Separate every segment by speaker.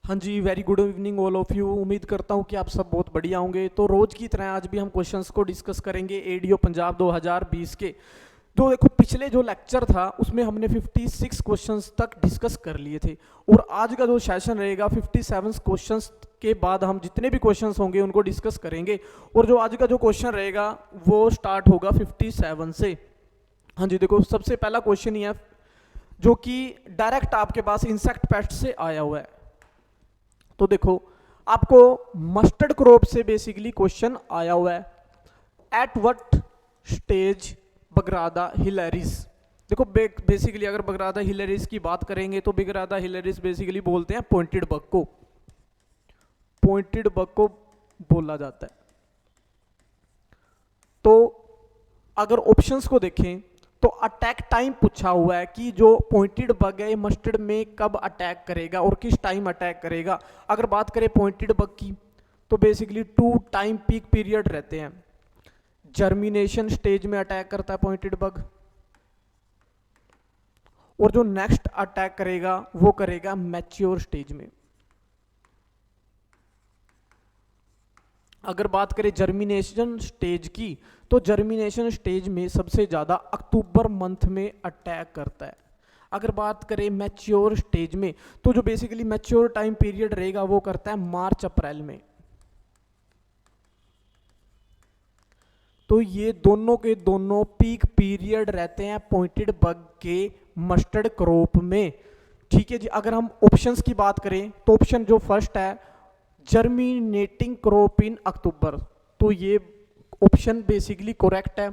Speaker 1: हाँ जी, very good evening all of you. उम्मीद करता हूँ कि आप सब बहुत बढ़िया होंगे। तो रोज़ की तरह आज भी हम क्वेश्चंस को डिस्कस करेंगे एडीओ पंजाब 2020 के। तो देखो, पिछले जो लेक्चर था उसमें हमने 56 क्वेश्चंस तक डिस्कस कर लिए थे और आज का जो सेशन रहेगा 57 क्वेश्चंस के बाद हम जितने भी क्वेश्चंस होंगे उनको डिस्कस करेंगे। और जो आज का जो क्वेश्चन रहेगा वो स्टार्ट होगा 57 से। हाँ जी, देखो सबसे पहला क्वेश्चन ही है जो कि डायरेक्ट आपके पास इंसेक्ट पेस्ट से आया हुआ है। तो देखो, आपको मस्टर्ड क्रॉप से बेसिकली क्वेश्चन आया हुआ है। एट व्हाट स्टेज बगरादा हिलेरिस। देखो बेसिकली अगर बगरादा हिलेरिस की बात करेंगे तो बगरादा हिलेरिस बेसिकली बोलते हैं पॉइंटेड बग को, पॉइंटेड बग को बोला जाता है। तो अगर ऑप्शंस को देखें तो अटैक टाइम पूछा हुआ है कि जो पॉइंटेड बग है मस्टर्ड में कब अटैक करेगा और किस टाइम अटैक करेगा। अगर बात करें पॉइंटेड बग की तो बेसिकली 2 टाइम पीक पीरियड रहते हैं। जर्मिनेशन स्टेज में अटैक करता है पॉइंटेड बग और जो नेक्स्ट अटैक करेगा वो करेगा मैच्योर स्टेज में। अगर बात करें जर्मिनेशन स्टेज की तो जर्मिनेशन स्टेज में सबसे ज़्यादा अक्टूबर मंथ में अटैक करता है। अगर बात करें मैच्योर स्टेज में तो जो बेसिकली मैच्योर टाइम पीरियड रहेगा वो करता है मार्च अप्रैल में। तो ये दोनों के दोनों पीक पीरियड रहते हैं पॉइंटेड बग के मस्टर्ड क्रॉप में। ठीक है जी। अगर हम ऑप्शंस की बात करें तो ऑप्शन जो फर्स्ट है जर्मिनेटिंग क्रॉप इन अक्टूबर, तो ये ऑप्शन बेसिकली करेक्ट है।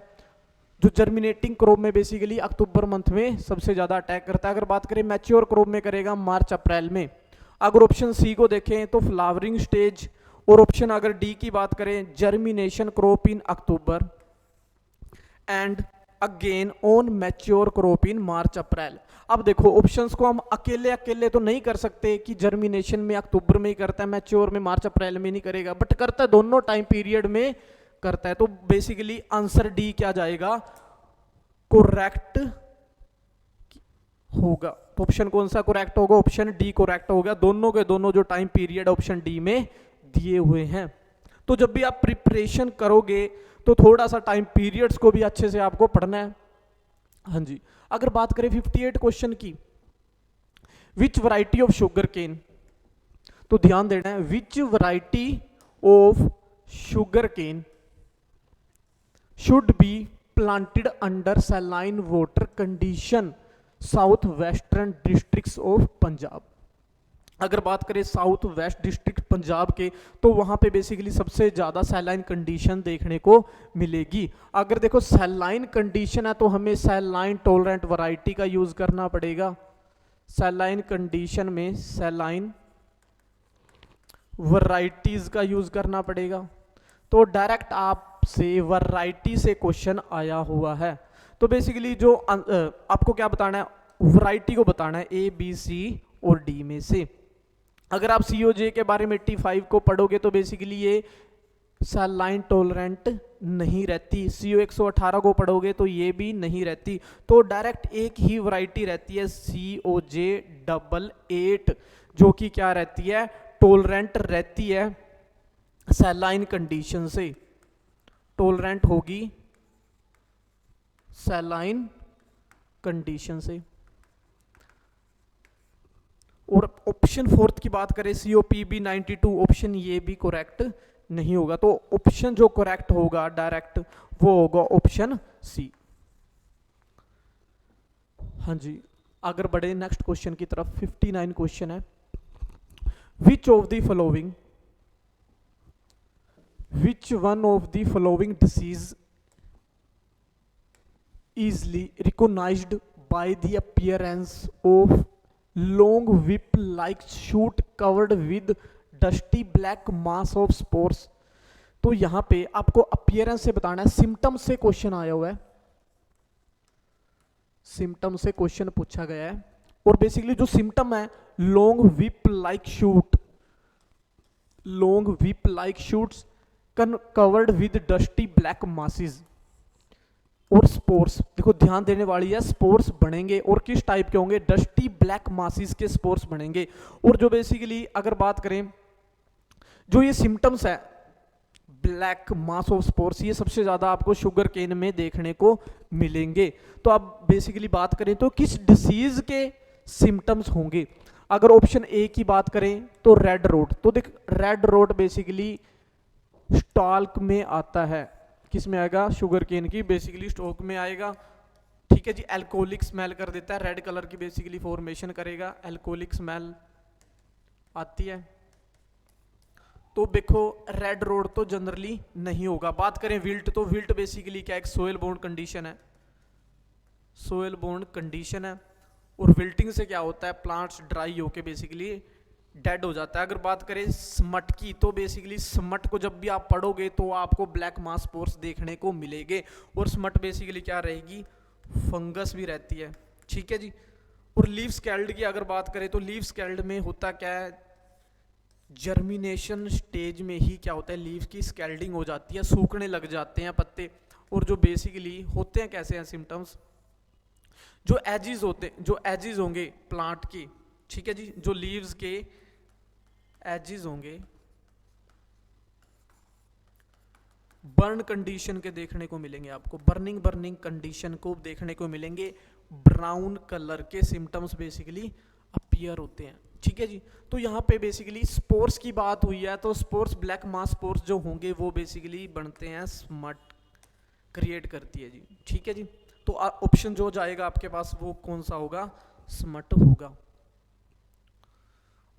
Speaker 1: जो जर्मिनेटिंग क्रॉप में बेसिकली अक्टूबर मंथ में सबसे ज्यादा अटैक करता है। अगर बात करें मैच्योर क्रॉप में करेगा मार्च अप्रैल में। अगर ऑप्शन सी को देखें तो फ्लावरिंग स्टेज, और ऑप्शन अगर डी की बात करें germination crop in October and again on mature crop in March April. अब देखो ऑप्शंस को हम अकेले अकेले तो नहीं कर सकते कि जर्मिनेशन में अक्टूबर में ही करता है, मैच्योर में मार्च अप्रैल में नहीं करेगा, बट करता है दोनों टाइम पीरियड में करता है। तो बेसिकली आंसर डी क्या जाएगा, करेक्ट होगा। तो ऑप्शन कौन सा करेक्ट होगा, ऑप्शन डी करेक्ट होगा। दोनों के दोनों जो टाइम पीरियड ऑप्शन डी में दिए हुए हैं। तो जब भी आप प्रिपरेशन करोगे तो थोड़ा सा टाइम पीरियड्स को भी अच्छे से आपको पढ़ना है। हाँ जी। अगर बात करें 58 क्वेश्चन की, which variety of sugar cane, तो ध्यान देना है which variety of sugar cane should be planted under saline water condition south western districts of Punjab. अगर बात करें साउथ वेस्ट डिस्ट्रिक्ट पंजाब के तो वहां पे बेसिकली सबसे ज्यादा सैलाइन कंडीशन देखने को मिलेगी। अगर देखो सैलाइन कंडीशन है तो हमें सैलाइन टॉलरेंट वैरायटी का यूज करना पड़ेगा। सैलाइन कंडीशन में सैलाइन वैरायटीज का यूज करना पड़ेगा। तो डायरेक्ट आपसे वैरायटी से क्वेश्चन आया हुआ है। तो बेसिकली जो आपको क्या बताना है, वैरायटी को बताना है ए बी सी और डी में से। अगर आप सीओजे के बारे में 85 को पढ़ोगे तो बेसिकली ये सैलाइन टॉलरेंट नहीं रहती। सीओ 118 को पढ़ोगे तो ये भी नहीं रहती। तो डायरेक्ट एक ही वैरायटी रहती है COJ 88 जो कि क्या रहती है, टॉलरेंट रहती है सैलाइन कंडीशन से, टॉलरेंट होगी सैलाइन कंडीशन से। और ऑप्शन फोर्थ की बात करें COPB 92, ऑप्शन ये भी करेक्ट नहीं होगा। तो ऑप्शन जो करेक्ट होगा डायरेक्ट वो होगा ऑप्शन सी। हाँ जी। अगर बढ़े नेक्स्ट क्वेश्चन की तरफ, 59 क्वेश्चन है। विच of the following, which one of the following disease easily recognized by the appearance of long whip like shoot covered with dusty black mass of spores। तो यहां पे आपको अपीयरेंस से बताना है, सिम्टम से क्वेश्चन आया हुआ है, सिम्टम से क्वेश्चन पूछा गया है। और बेसिकली जो सिम्टम है long whip like shoot, long whip like shoots covered with dusty black masses. और स्पोर्स, देखो ध्यान देने वाली है, स्पोर्स बनेंगे और किस टाइप के होंगे, डस्टी ब्लैक मासिस के स्पोर्स बनेंगे। और जो बेसिकली अगर बात करें जो ये सिम्टम्स है ब्लैक मास ऑफ स्पोर्स, ये सबसे ज्यादा आपको शुगर केन में देखने को मिलेंगे। तो अब बेसिकली बात करें तो किस डिसीज के सिम्टम्स होंगे, अगर ऑप्शन ए की बात करें तो रेड रोट, तो देख रेड रोट बेसिकली स्टॉक में आता है, किस में आएगा, शुगर केन की बेसिकली स्टॉक में आएगा। ठीक है जी, एल्कोहलिक स्मेल कर देता है, रेड कलर की बेसिकली फॉर्मेशन करेगा, एल्कोहलिक स्मेल आती है। तो देखो रेड रोड तो जनरली नहीं होगा। बात करें विल्ट, तो विल्ट बेसिकली क्या, एक सोयल बोर्न कंडीशन है, सोयल बोर्न कंडीशन है। और विल्टिंग से क्या होता है, प्लांट्स ड्राई होके बेसिकली डेड हो जाता है। अगर बात करें स्मट की, तो बेसिकली स्मट को जब भी आप पढ़ोगे तो आपको ब्लैक मास स्पोर्स देखने को मिलेंगे। और स्मट बेसिकली क्या रहेगी, फंगस भी रहती है। ठीक है जी। और लीव स्कैल्ड की अगर बात करें तो लीव स्कैल्ड में होता क्या है, जर्मिनेशन स्टेज में ही क्या होता है, लीव की स्कैल्डिंग हो जाती है, सूखने लग जाते हैं पत्ते। और जो बेसिकली होते हैं कैसे हैं सिम्टम्स, जो एजिज होते, जो एजिज होंगे प्लांट की, ठीक है जी, जो लीव्स के एजिज होंगे बर्न कंडीशन के देखने को मिलेंगे आपको, बर्निंग कंडीशन को देखने को मिलेंगे, ब्राउन कलर के सिम्टम्स बेसिकली अपीयर होते हैं। ठीक है जी। तो यहाँ पे बेसिकली स्पोर्स की बात हुई है, तो स्पोर्स ब्लैक मास स्पोर्स जो होंगे वो बेसिकली बनते हैं, स्मट क्रिएट करती है जी। ठीक है जी। तो ऑप्शन जो जाएगा आपके पास वो कौन सा होगा, स्मट होगा।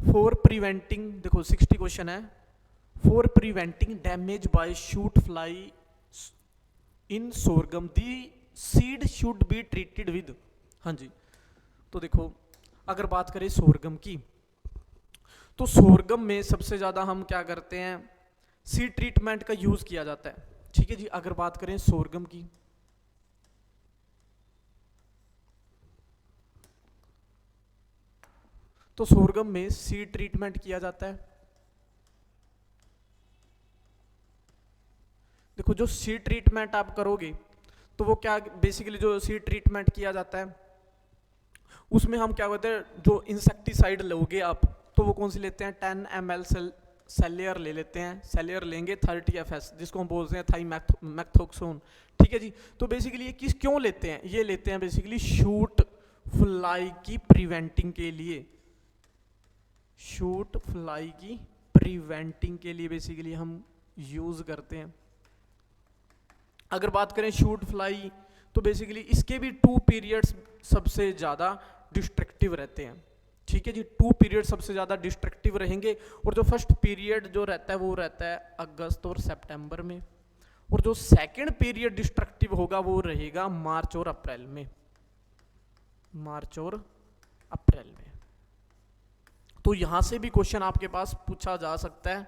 Speaker 1: फॉर प्रिवेंटिंग, देखो 60 क्वेश्चन है, for preventing damage by shoot fly in sorghum the seed should be treated with, हाँ जी। तो देखो अगर बात करें सोरगम की, तो सोरगम में सबसे ज्यादा हम क्या करते हैं, सीड ट्रीटमेंट का यूज किया जाता है। ठीक है जी। अगर बात करें सोरगम की, तो सोरगम में सीड ट्रीटमेंट किया जाता है। देखो जो सीड ट्रीटमेंट आप करोगे तो वो क्या बेसिकली जो सीड ट्रीटमेंट किया जाता है उसमें हम क्या करते हैं, जो इंसेक्टिसाइड लोगे आप तो वो कौन सी लेते हैं, 10 ml सेलियर ले लेते हैं, सेलियर लेंगे 30 FS जिसको हम बोलते हैं थाइमेथोक्सोन। ठीक है जी। तो बेसिकली ये किस क्यों लेते हैं, ये लेते हैं बेसिकली शूट फ्लाई की प्रिवेंटिंग के लिए, शूट फ्लाई की प्रिवेंटिंग के लिए बेसिकली हम यूज करते हैं। अगर बात करें शूट फ्लाई, तो बेसिकली इसके भी 2 पीरियड्स सबसे ज्यादा डिस्ट्रक्टिव रहते हैं। ठीक है जी। 2 पीरियड सबसे ज्यादा डिस्ट्रक्टिव रहेंगे, और जो फर्स्ट पीरियड जो रहता है वो रहता है अगस्त और सितंबर में, और जो सेकंड पीरियड डिस्ट्रक्टिव होगा वो रहेगा मार्च और अप्रैल में, मार्च और अप्रैल में। तो यहां से भी क्वेश्चन आपके पास पूछा जा सकता है,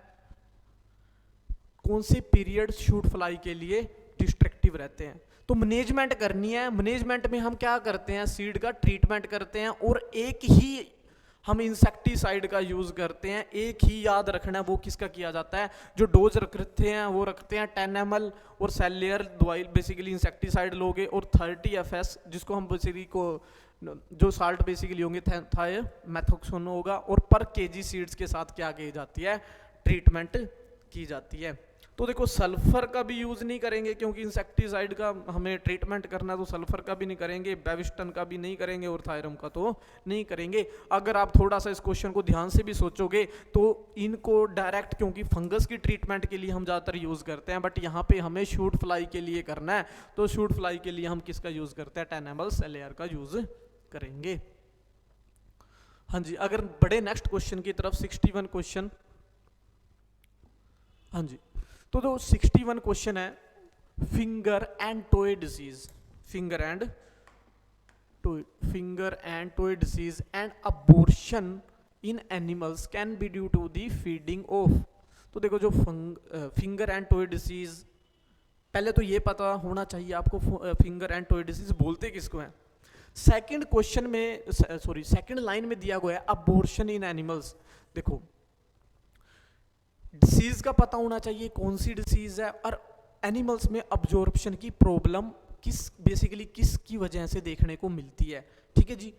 Speaker 1: कौन से पीरियड शूट फ्लाई के लिए डिस्ट्रक्टिव रहते हैं। तो मैनेजमेंट करनी है, मैनेजमेंट में हम क्या करते हैं, सीड का ट्रीटमेंट करते हैं और एक ही हम इंसेक्टिसाइड का यूज करते हैं। एक ही याद रखना है वो किसका किया जाता है, जो डोज रखते हैं वो रखते हैं 10 ml, और सेलियर दवाई बेसिकली इंसेक्टिसाइड लोगे, और 30 FS जिसको हम बेसिकली को जो साल्ट बेसिकली होंगे थाइमेथोक्सोन होगा, और पर केजी सीड्स के साथ क्या की जाती है, ट्रीटमेंट की जाती है। तो देखो सल्फर का भी यूज नहीं करेंगे क्योंकि इंसेक्टिसाइड का हमें ट्रीटमेंट करना है, तो सल्फर का भी नहीं करेंगे, बेविस्टन का भी नहीं करेंगे, और थायरम का तो नहीं करेंगे। अगर आप थोड़ा सा इस क्वेश्चन को ध्यान से भी सोचोगे तो इनको डायरेक्ट, क्योंकि फंगस की ट्रीटमेंट के लिए हम ज़्यादातर यूज करते हैं, बट यहाँ पे हमें शूट फ्लाई के लिए करना है, तो शूट फ्लाई के लिए हम किसका यूज करते हैं, 10 ml सेलियर का यूज करेंगे। हाँ जी। अगर बड़े नेक्स्ट क्वेश्चन की तरफ 61 क्वेश्चन, हाँ जी। तो जो 61 क्वेश्चन है, finger and toe disease, finger and toe disease and abortion in animals can be due to the feeding of. तो देखो जो फिंगर एंड टोए डिजीज, पहले तो ये पता होना चाहिए आपको फिंगर एंड टोए डिजीज बोलते किसको हैं। सेकंड क्वेश्चन में, सॉरी सेकंड लाइन में दिया गया है अबॉर्शन इन एनिमल्स। देखो डिसीज का पता होना चाहिए कौन सी डिसीज है, और एनिमल्स में अब्जॉर्प्शन की प्रॉब्लम बेसिकली किसकी वजह से देखने को मिलती है। ठीक है जी,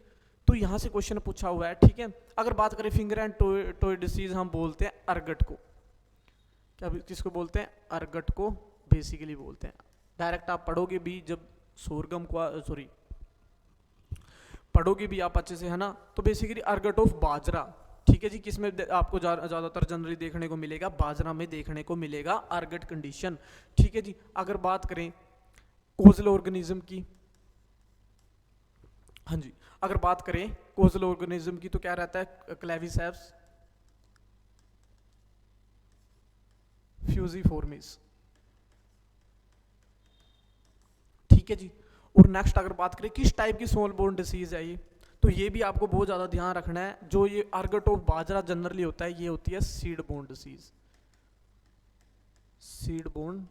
Speaker 1: तो यहाँ से क्वेश्चन पूछा हुआ है। ठीक है, अगर बात करें फिंगर एंड टोय डिसीज, हम बोलते हैं अर्गट को। क्या किसको बोलते हैं? अर्गट को बेसिकली बोलते हैं। डायरेक्ट आप पढ़ोगे भी जब सोरगम को पढ़ोगे भी आप अच्छे से, है ना, तो बेसिकली अर्गट ऑफ बाजरा। ठीक है जी, किसमें आपको ज्यादातर जनरली देखने को मिलेगा? बाजरा में देखने को मिलेगा अर्गट कंडीशन। ठीक है जी, अगर बात करें कोजल ऑर्गेनिज्म की, हाँ जी, अगर बात करें कोजल ऑर्गेनिज्म की तो क्या रहता है? क्लेविसेप्स फ्यूजिफॉर्मिस। ठीक है जी, और नेक्स्ट अगर बात करें किस टाइप की स्मॉल बोन डिसीज है ये, तो ये भी आपको बहुत ज्यादा ध्यान रखना है। जो ये अर्गट ऑफ बाजरा जनरली होता है, ये होती है seed bone disease. Seed bone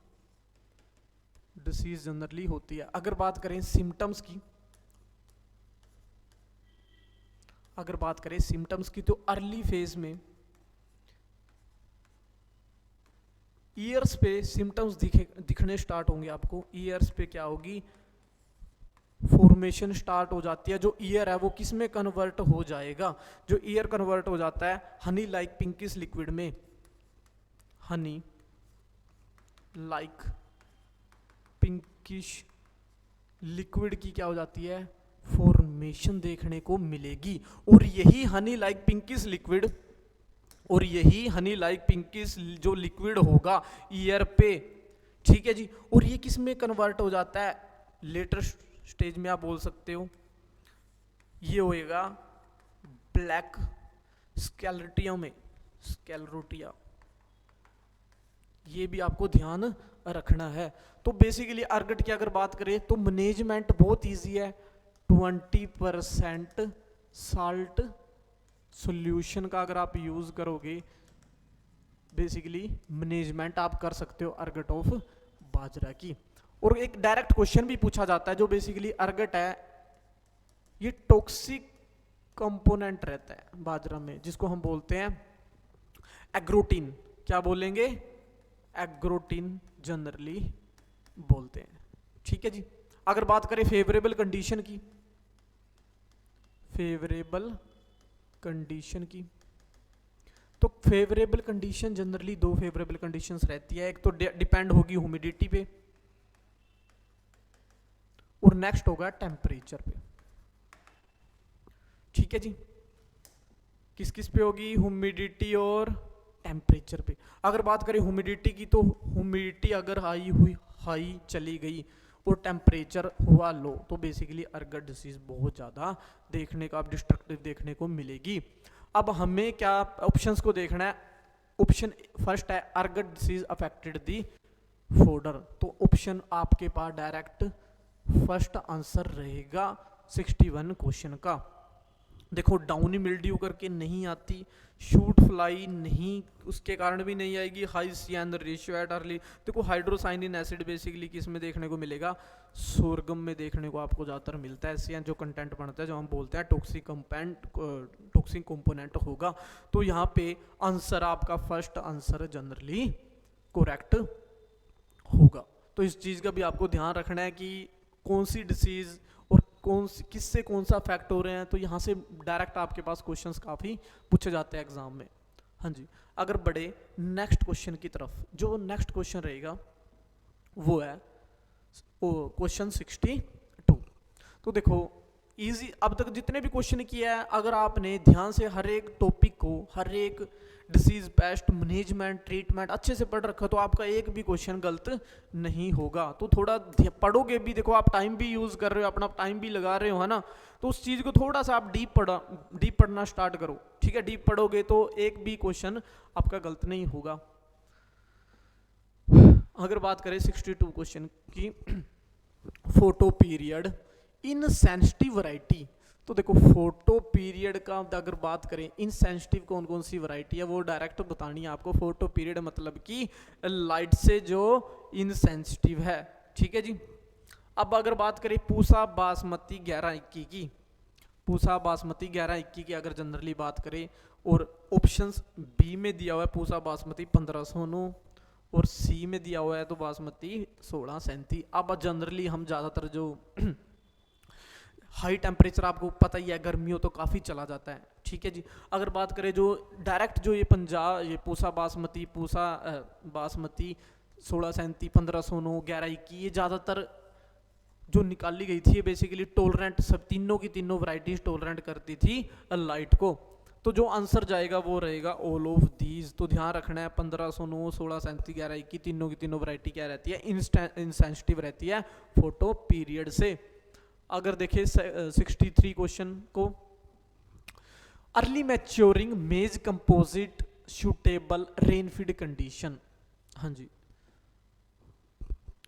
Speaker 1: disease generally होती है। अगर बात करें सिम्टम्स की, अगर बात करें सिम्टम्स की, तो अर्ली फेज में ईयर्स पे सिम्टम्स दिखने स्टार्ट होंगे आपको। ईयर्स पे क्या होगी? फॉर्मेशन स्टार्ट हो जाती है। जो ईयर है वो किस में कन्वर्ट हो जाएगा? जो ईयर कन्वर्ट हो जाता है हनी लाइक पिंकिश लिक्विड में। हनी लाइक पिंकिश लिक्विड की क्या हो जाती है? फॉर्मेशन देखने को मिलेगी। और यही हनी लाइक पिंकिश लिक्विड, और यही हनी लाइक पिंकिश जो लिक्विड होगा ईयर पे, ठीक है जी, और ये किस में कन्वर्ट हो जाता है? लेटर स्टेज में आप बोल सकते हो ये होएगा ब्लैक स्केलेटिया में, स्केलेरोटिया। ये भी आपको ध्यान रखना है। तो बेसिकली अर्गट की अगर बात करें तो मैनेजमेंट बहुत इजी है। 20% साल्ट सॉल्यूशन का अगर आप यूज करोगे, बेसिकली मैनेजमेंट आप कर सकते हो अर्गट ऑफ बाजरा की। और एक डायरेक्ट क्वेश्चन भी पूछा जाता है, जो बेसिकली अर्गट है ये टॉक्सिक कंपोनेंट रहता है बाजरा में, जिसको हम बोलते हैं एग्रोटीन। क्या बोलेंगे? एग्रोटीन जनरली बोलते हैं। ठीक है जी, अगर बात करें फेवरेबल कंडीशन की, फेवरेबल कंडीशन की, तो फेवरेबल कंडीशन जनरली दो फेवरेबल कंडीशंस रहती है। एक तो डिपेंड होगी ह्यूमिडिटी पे, और नेक्स्ट होगा टेम्परेचर पे। ठीक है जी, किस किस पे होगी? ह्यूमिडिटी और टेम्परेचर पे। अगर बात करें ह्यूमिडिटी की, तो ह्यूमिडिटी अगर हाई चली गई और टेम्परेचर हुआ लो, तो बेसिकली अर्गट डिसीज बहुत ज़्यादा देखने का, डिस्ट्रक्टिव देखने को मिलेगी। अब हमें क्या ऑप्शंस को देखना है? ऑप्शन फर्स्ट है अर्गट डिसीज अफेक्टेड दी फोडर, तो ऑप्शन आपके पास डायरेक्ट फर्स्ट आंसर रहेगा 61 क्वेश्चन का। देखो डाउनी मिल्ड्यू करके नहीं आती, शूट फ्लाई नहीं, उसके कारण भी नहीं आएगी, हाई सियान रेशियो एट अर्ली। देखो हाइड्रोसाइनिन एसिड बेसिकली किस में देखने को मिलेगा? सोरगम में देखने को आपको ज़्यादातर मिलता है। सियान जो कंटेंट बनता है, जो हम बोलते हैं टॉक्सिक कंपोनेंट होगा। तो यहाँ पे आंसर आपका फर्स्ट आंसर जनरली करेक्ट होगा। तो इस चीज़ का भी आपको ध्यान रखना है कि कौन सी डिसीज और किससे कौन सा इफेक्ट हो रहे हैं। तो यहाँ से डायरेक्ट आपके पास क्वेश्चंस काफ़ी पूछे जाते हैं एग्जाम में। हाँ जी, अगर बढ़े नेक्स्ट क्वेश्चन की तरफ, जो नेक्स्ट क्वेश्चन रहेगा वो है क्वेश्चन 62। तो देखो इजी, अब तक जितने भी क्वेश्चन किया है, अगर आपने ध्यान से हर एक टॉपिक को, हर एक डिसीज, पेस्ट मैनेजमेंट, ट्रीटमेंट अच्छे से पढ़ रखा, तो आपका एक भी क्वेश्चन गलत नहीं होगा। तो थोड़ा पढ़ोगे भी, देखो आप टाइम भी यूज कर रहे हो, अपना टाइम भी लगा रहे हो, है ना, तो उस चीज को थोड़ा सा आप डीप पढ़ना स्टार्ट करो। ठीक है, डीप पढ़ोगे तो एक भी क्वेश्चन आपका गलत नहीं होगा। अगर बात करें 62 क्वेश्चन की, photo period in sensitive variety, तो देखो फोटो पीरियड का अगर बात करें, इनसेंसिटिव कौन कौन सी वैरायटी है वो डायरेक्ट बतानी है आपको। फोटो पीरियड मतलब कि लाइट से जो इनसेंसिटिव है। ठीक है जी, अब अगर बात करें पूसा बासमती 1121 की, पूसा बासमती 1121 की अगर जनरली बात करें, और ऑप्शंस बी में दिया हुआ है पूसा बासमती 1509, और सी में दिया हुआ है तो बासमती 1637। अब जनरली हम ज़्यादातर जो हाई टेम्परेचर आपको पता ही है, गर्मियों तो काफ़ी चला जाता है, ठीक है जी। अगर बात करें जो डायरेक्ट जो ये पंजाब, ये पूसा बासमती 1637, 1509, 1121, ये ज़्यादातर जो निकाली गई थी बेसिकली टोलरेंट, सब तीनों की तीनों वैरायटीज टोलरेंट करती थी लाइट को। तो जो आंसर जाएगा वो रहेगा ऑल ऑफ दीज। तो ध्यान रखना है 1509, 1637, 1121 तीनों की तीनों वैरायटी क्या रहती है, इंसेंसिटिव रहती है फोटो पीरियड से। अगर देखें 63 क्वेश्चन को, अर्ली मैच्योरिंग मेज कंपोजिट सूटेबल रेनफीड कंडीशन। हाँ जी,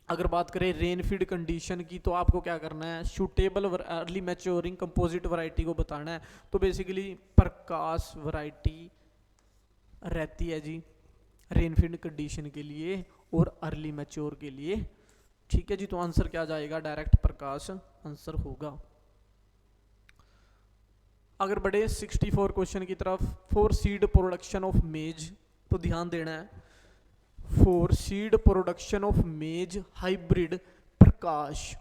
Speaker 1: अगर बात करें रेनफीड कंडीशन की तो आपको क्या करना है, suitable early maturing composite variety को बताना है। तो बेसिकली प्रकाश वैरायटी रहती है जी रेनफीड कंडीशन के लिए और अर्ली मैच्योर के लिए, ठीक है जी। तो आंसर क्या जाएगा, डायरेक्ट प्रकाश आंसर होगा। अगर बढ़े 64 क्वेश्चन की तरफ, फॉर सीड प्रोडक्शन ऑफ मेज, तो ध्यान देना है for seed production of maize hybrid Prakash,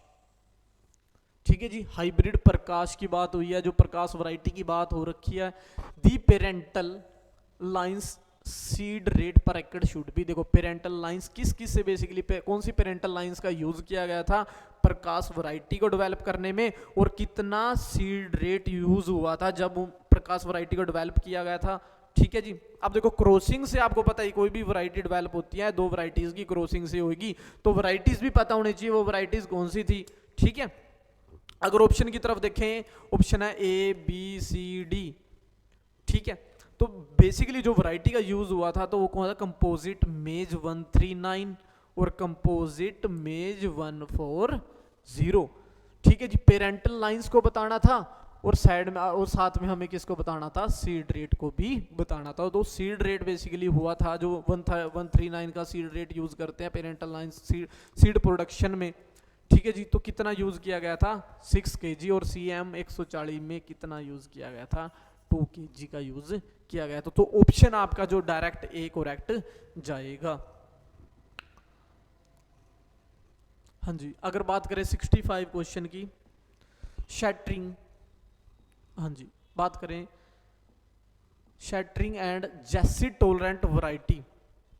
Speaker 1: ठीक है जी। हाइब्रिड प्रकाश की बात हुई है, जो प्रकाश वैरायटी की बात हो रखी है। दी पेरेंटल लाइंस सीड रेट पर एकड़ शुड भी, देखो पेरेंटल लाइंस किस किस से बेसिकली कौन सी पेरेंटल लाइंस का यूज किया गया था प्रकाश वैरायटी को डेवलप करने में, और कितना सीड रेट यूज हुआ था जब प्रकाश वैरायटी को डेवलप किया गया था, ठीक है जी। अब देखो क्रॉसिंग से आपको पता है कोई भी वैरायटी डेवलप होती है दो वैरायटीज की क्रॉसिंग से होगी, तो वैरायटीज भी पता होनी चाहिए वो वैरायटीज कौन सी थी, ठीक है। अगर ऑप्शन की तरफ देखें, ऑप्शन है ए बी सी डी, ठीक है। तो बेसिकली जो वैरायटी का यूज हुआ था तो वो कौन सा, कंपोजिट मेज 139 और कंपोजिट मेज 140, ठीक है जी। पेरेंटल लाइंस को बताना था और साइड में और साथ में हमें किसको बताना था, सीड रेट को भी बताना था। तो सीड रेट बेसिकली हुआ था जो 139 का सीड रेट यूज करते हैं पेरेंटल लाइंस सीड प्रोडक्शन में, ठीक है जी। तो कितना यूज किया गया था 6 kg, और CM 140 में कितना यूज किया गया था 2 kg का यूज किया गया था। तो ऑप्शन आपका जो डायरेक्ट ए करेक्ट जाएगा। हाँ जी, अगर बात करें 65 क्वेश्चन की, शैटरिंग, हाँ जी बात करें शैटरिंग एंड जैसी टोलरेंट वैरायटी,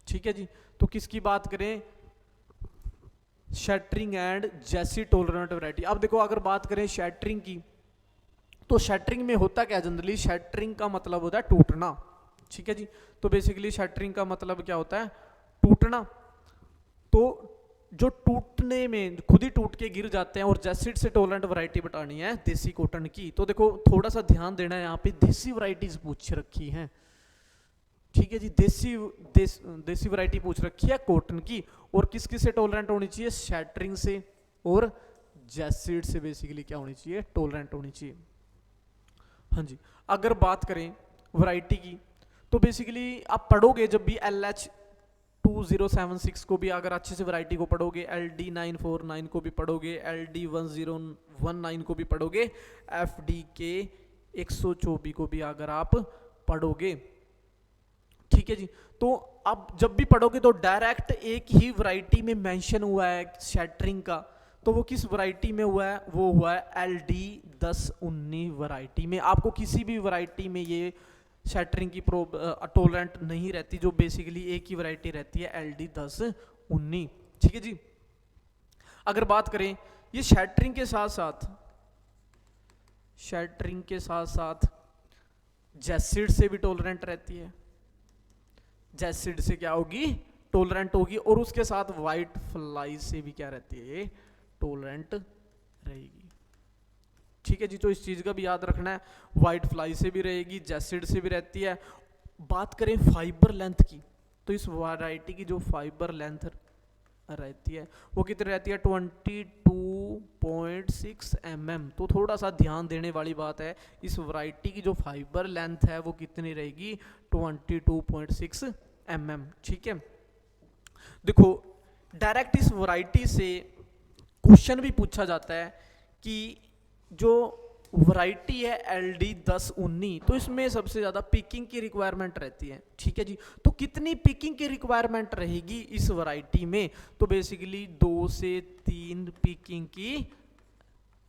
Speaker 1: ठीक है जी। तो किसकी बात करें, शैटरिंग एंड जैसी टोलरेंट वैरायटी। अब देखो अगर बात करें शैटरिंग की, तो शैटरिंग में होता क्या, जनरली शैटरिंग का मतलब होता है टूटना, ठीक है जी। तो बेसिकली शैटरिंग का मतलब क्या होता है, टूटना। तो जो टूटने में खुद ही टूट के गिर जाते हैं, और जैसिड से टोलरेंट वैरायटी बतानी है देसी कॉटन की। तो देखो थोड़ा सा ध्यान देना है, यहाँ पे देसी वैरायटीज पूछ रखी हैं, ठीक है जी। देसी वैरायटी पूछ रखी है कॉटन की, और किस किस से टोलरेंट होनी चाहिए, शैटरिंग से और जैसिड से बेसिकली क्या होनी चाहिए, टोलरेंट होनी चाहिए। हाँ जी, अगर बात करें वैरायटी की, तो बेसिकली आप पढ़ोगे जब भी LH2076 को भी अगर अच्छे से वैरायटी को पढ़ोगे, LD949 को भी पढ़ोगे, LD1019 को भी पढ़ोगे, FDK 124 को भी अगर आप पढ़ोगे, ठीक है जी। तो अब जब भी पढ़ोगे तो डायरेक्ट एक ही वैरायटी में मेंशन हुआ है शैटरिंग का, तो वो किस वैरायटी में हुआ है, वो हुआ है LD1019 वैरायटी में। आपको किसी भी वैरायटी में ये शैटरिंग की टोलरेंट नहीं रहती, जो बेसिकली एक ही वैरायटी रहती है LD1019, ठीक है जी। अगर बात करें ये शैटरिंग के साथ साथ जैसिड से भी टोलरेंट रहती है, जैसिड से क्या होगी, टोलरेंट होगी, और उसके साथ व्हाइट फ्लाई से भी क्या रहती है, टोलरेंट रहेगी, ठीक है जी। तो इस चीज का भी याद रखना है, व्हाइट फ्लाई से भी रहेगी, जैसिड से भी रहती है। बात करें फाइबर लेंथ की, तो इस वैरायटी की जो फाइबर लेंथ रहती है वो कितनी रहती है, 22.6 mm। तो थोड़ा सा ध्यान देने वाली बात है, इस वैरायटी की जो फाइबर लेंथ है वो कितनी रहेगी, 22.6 mm, ठीक है। देखो डायरेक्ट इस वैरायटी से क्वेश्चन भी पूछा जाता है कि जो वैरायटी है LD 1019, तो इसमें सबसे ज़्यादा पिकिंग की रिक्वायरमेंट रहती है। ठीक है जी, तो कितनी पिकिंग की रिक्वायरमेंट रहेगी इस वैरायटी में? तो बेसिकली 2 से 3 पिकिंग की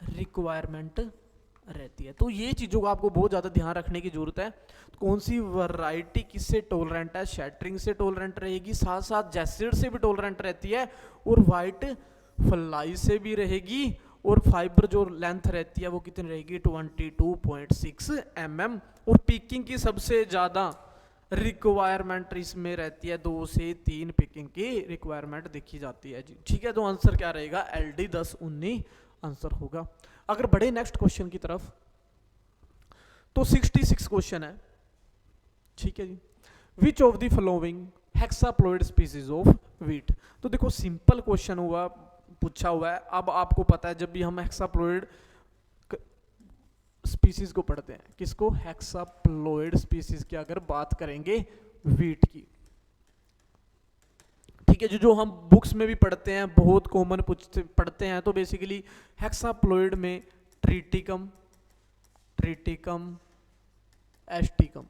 Speaker 1: रिक्वायरमेंट रहती है। तो ये चीज़ों को आपको बहुत ज़्यादा ध्यान रखने की जरूरत है। कौन सी वैरायटी किससे टॉलरेंट है? शैटरिंग से टॉलरेंट रहेगी, साथ साथ जैसिड से भी टॉलरेंट रहती है, और वाइट फ्लाई से भी रहेगी, और फाइबर जो लेंथ रहती है वो कितनी रहेगी? 22.6 mm। और पिकिंग की सबसे ज़्यादा रिक्वायरमेंट इसमें रहती है, 2 से 3 पिकिंग की रिक्वायरमेंट देखी जाती है जी। ठीक है, तो आंसर क्या रहेगा? LD 1019 आंसर होगा। अगर बढ़े नेक्स्ट क्वेश्चन की तरफ, तो 66 क्वेश्चन है। ठीक है जी, which of the following hexaploid species of wheat. तो देखो सिंपल क्वेश्चन हुआ, पूछा हुआ है। अब आपको पता है जब भी हम हेक्साप्लॉइड स्पीसीज को पढ़ते हैं, किसको? हेक्साप्लॉइड स्पीसीज की अगर बात करेंगे व्हीट की, ठीक है, जो हम बुक्स में भी पढ़ते हैं, बहुत कॉमन पढ़ते हैं, तो बेसिकली हेक्साप्लॉइड में ट्रिटिकम, ट्रिटिकम एस्टिकम,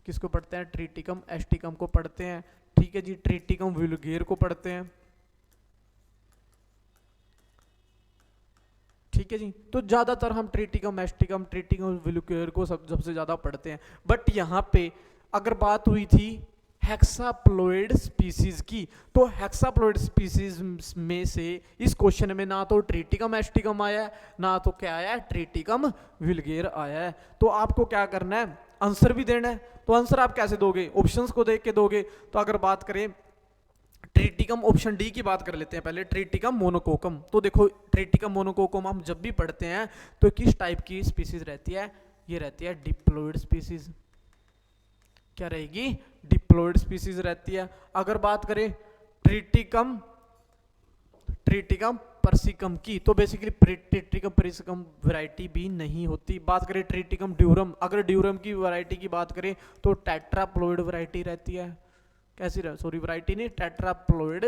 Speaker 1: किसको पढ़ते हैं? ट्रिटिकम एस्टिकम को पढ़ते हैं। ठीक है जी, ट्रिटिकम वुल्गेर को पढ़ते हैं। ठीक है जी, तो ज्यादातर हम ट्रिटिकम एस्टिकम, ट्रिटिकम वुल्गेर को सबसे ज्यादा पढ़ते हैं। बट यहाँ पे अगर बात हुई थी हेक्साप्लॉइड स्पीसीज की, तो हेक्साप्लॉइड स्पीसीज में से इस क्वेश्चन में ना तो ट्रिटिकम एस्टिकम आया है, ना तो क्या आया है? ट्रिटिकम वुल्गेर आया है। तो आपको क्या करना है? आंसर भी देना है। तो आंसर आप कैसे दोगे? ऑप्शंस को देख के दोगे। तो अगर बात करें ट्रिटिकम, ऑप्शन डी की बात कर लेते हैं पहले, ट्रिटिकम मोनोकोकम। तो देखो ट्रिटिकम मोनोकोकम हम जब भी पढ़ते हैं तो किस टाइप की स्पीसीज रहती है? ये रहती है डिप्लॉइड स्पीसीज। क्या रहेगी? डिप्लॉइड स्पीसीज रहती है। अगर बात करें ट्रिटिकम, ट्रिटिकम परसिकम की, तो बेसिकली ट्रिटिकम परसिकम वैरायटी भी नहीं होती। बात करें ट्रिटिकम ड्यूरम, अगर ड्यूरम की वैरायटी की बात करें तो टेट्राप्लॉइड वैरायटी रहती है। कैसी सॉरी वैरायटी नहीं, टेट्राप्लॉइड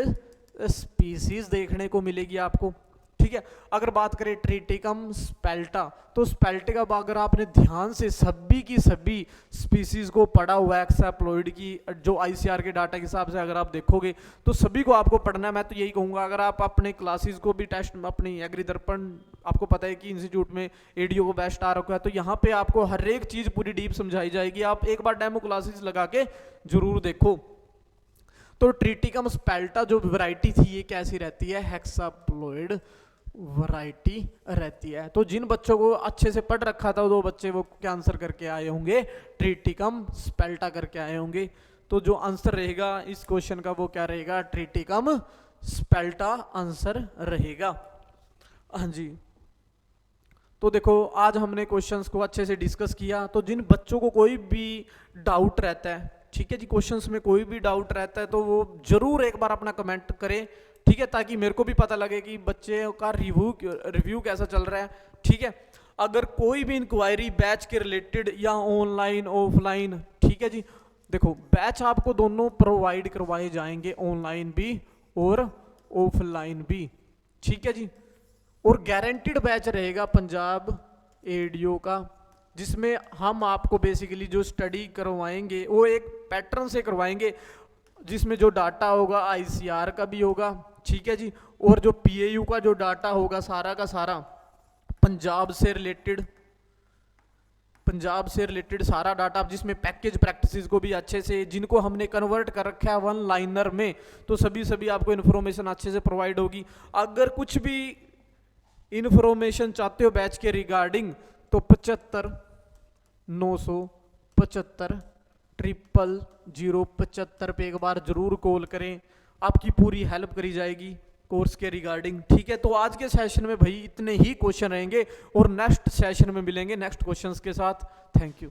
Speaker 1: स्पीसीज देखने को मिलेगी आपको। ठीक है, अगर बात करें ट्रिटिकम स्पेल्टा, तो स्पेल्टा का अगर आपने ध्यान से सभी की सभी स्पीसीज को पढ़ा हुआ है हेक्साप्लॉइड की, जो ICR के डाटा के हिसाब से अगर आप देखोगे तो सभी को आपको पढ़ना है। मैं तो यही कहूंगा, अगर आप अपने क्लासेस को भी टेस्ट, अपनी एग्री दर्पण, आपको पता है कि इंस्टीट्यूट में एडीओ को बेस्ट आ रखा है, तो यहाँ पे आपको हर एक चीज पूरी डीप समझाई जाएगी। आप एक बार डेमो क्लासेस लगा के जरूर देखो। तो ट्रिटिकम स्पेल्टा जो वैरायटी थी ये कैसी रहती है? हेक्साप्लॉइड वैरायटी रहती है। तो जिन बच्चों को अच्छे से पढ़ रखा था, दो बच्चे वो क्या आंसर करके आए होंगे? ट्रिटिकम स्पेल्टा करके आए होंगे। तो जो आंसर रहेगा इस क्वेश्चन का वो क्या रहेगा? ट्रिटिकम स्पेल्टा आंसर रहेगा। हाँ जी, तो देखो आज हमने क्वेश्चंस को अच्छे से डिस्कस किया। तो जिन बच्चों को कोई भी डाउट रहता है, ठीक है जी, क्वेश्चंस में कोई भी डाउट रहता है तो वो जरूर एक बार अपना कमेंट करें। ठीक है, ताकि मेरे को भी पता लगे कि बच्चे का रिव्यू कैसा चल रहा है। ठीक है, अगर कोई भी इंक्वायरी बैच के रिलेटेड या ऑनलाइन ऑफलाइन, ठीक है जी, देखो बैच आपको दोनों प्रोवाइड करवाए जाएंगे, ऑनलाइन भी और ऑफलाइन भी। ठीक है जी, और गारंटीड बैच रहेगा पंजाब एडीओ का, जिसमें हम आपको बेसिकली जो स्टडी करवाएंगे वो एक पैटर्न से करवाएंगे, जिसमें जो डाटा होगा ICR का भी होगा। ठीक है जी, और जो PAU का जो डाटा होगा सारा का सारा पंजाब से रिलेटेड, पंजाब से रिलेटेड सारा डाटा, जिसमें पैकेज प्रैक्टिसेस को भी अच्छे से, जिनको हमने कन्वर्ट कर रखा है वन लाइनर में, तो सभी आपको इन्फॉर्मेशन अच्छे से प्रोवाइड होगी। अगर कुछ भी इन्फॉर्मेशन चाहते हो बैच के रिगार्डिंग तो 75 975 00075 पे एक बार जरूर कॉल करें, आपकी पूरी हेल्प करी जाएगी कोर्स के रिगार्डिंग। ठीक है, तो आज के सेशन में भाई इतने ही क्वेश्चन रहेंगे और नेक्स्ट सेशन में मिलेंगे नेक्स्ट क्वेश्चंस के साथ। Thank you.